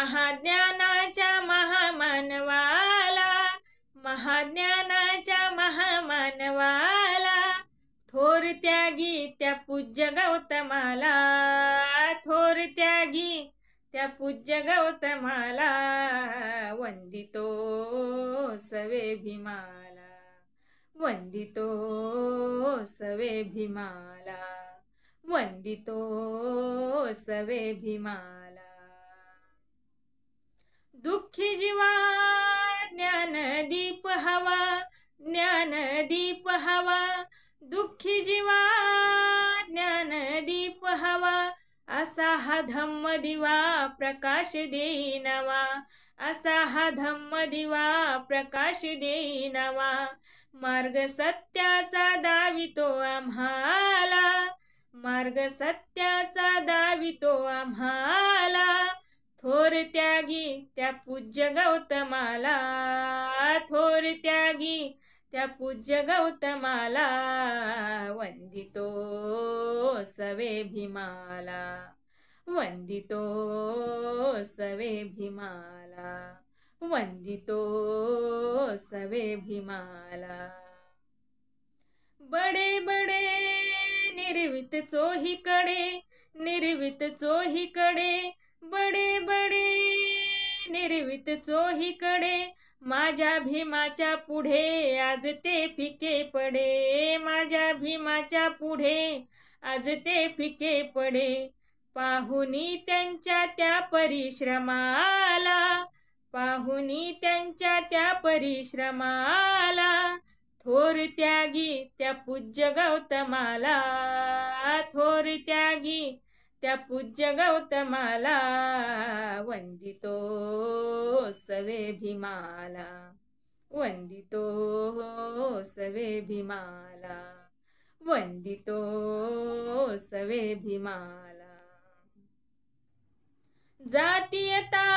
महाज्ञानाच्या महामानवाला, महाज्ञानाच्या महामानवाला, थोर त्यागी त्या पूज्य गौतमाला, थोर त्यागी त्या पूज्य गौतमाला, वंदितो सवे भीमाला, वंदितो सवे भीमाला, वंदितो सवे भीमाला। दुःखी जीवा ज्ञानदीप हवा, ज्ञानदीप हवा, दुःखी जीवा ज्ञानदीप हवा, असा हा धम्म दिवा प्रकाश देईनावा, असा हा धम्म दिवा प्रकाश देईनावा। मार्ग सत्याचा दावितो आम्हाला, मार्ग सत्याचा दावितो आम्हाला, थोर त्यागी त्या पूज्य गौतमाला, थोर त्यागी त्या पूज्य गौतमाला, वंदितो सवे भीमाला, वंदितो सवे भीमाला, वंदितो सवे भीमाला। बडे बडे निर्वित चोहीकडे, निर्वित चोहीकडे, बडे बडे निर्वित चोहीकडे, माझ्या भीमाच्या पुढे आज ते फिके पडे, माझ्या भीमाच्या पुढे आज ते फिके पडे। पाहुनी त्यांच्या त्या परिश्रमाला, पाहुनी त्यांच्या त्या परिश्रमाला, थोर त्यागी त्या पूज्य गौतमाला, थोर त्यागी त्या पूज्य गौतमाला, वंदितो सवे भीमाला, वंदितो सवे भीमाला, वंदितो सवे भीमाला। जातीयता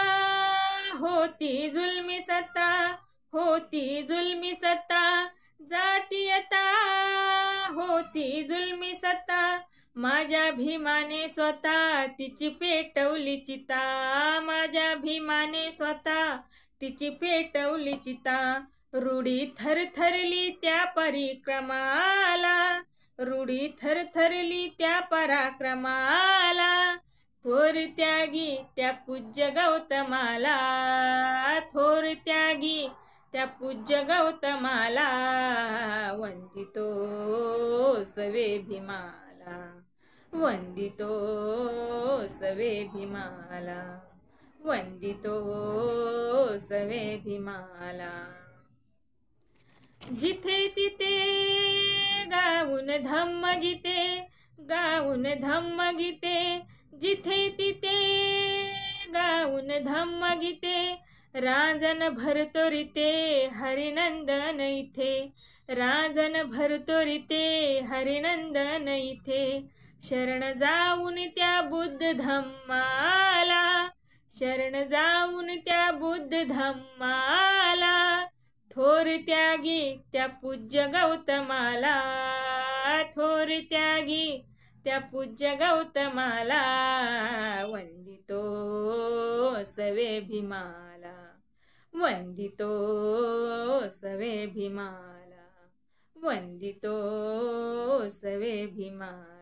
होती जुलमी सत्ता, होती जुलमी सत्ता, जातीयता होती जुलमी सत्ता, माझ्या भीमाने स्वतः तिची पेटवली चिता, माझ्या भीमाने स्वतः तिची पेटवली चिता। रूढी थरथरली त्या परिक्रमाला, रूढी थरथरली त्या पराक्रमाला, थोर त्यागी त्या पूज्य गौतमाला, थोर त्यागी त्या पूज्य गौतमाला, वंदितो सवे भीमाला, वंदितो सवे भीमाला, वंदितो सवे भीमाला। जिथे तिथे गाऊन धम्म गीते, गाऊन धम्म गीते, जिथे तिथे गाऊन धम्म गीते, रांजण भरतो रीते हरिनंदन इथे, रांजण भरतो रीते हरिनंदन इथे। शरण जाऊन त्या बुद्ध धम्माला, शरण जाऊन त्या बुद्ध धम्माला, थोर त्यागी त्या पूज्य गौतमाला, थोर त्यागी त्या पूज्य गौतमाला, वंदितो सवे भीमाला, वंदितो सवे भीमाला, वंदितो सवे भीमाला।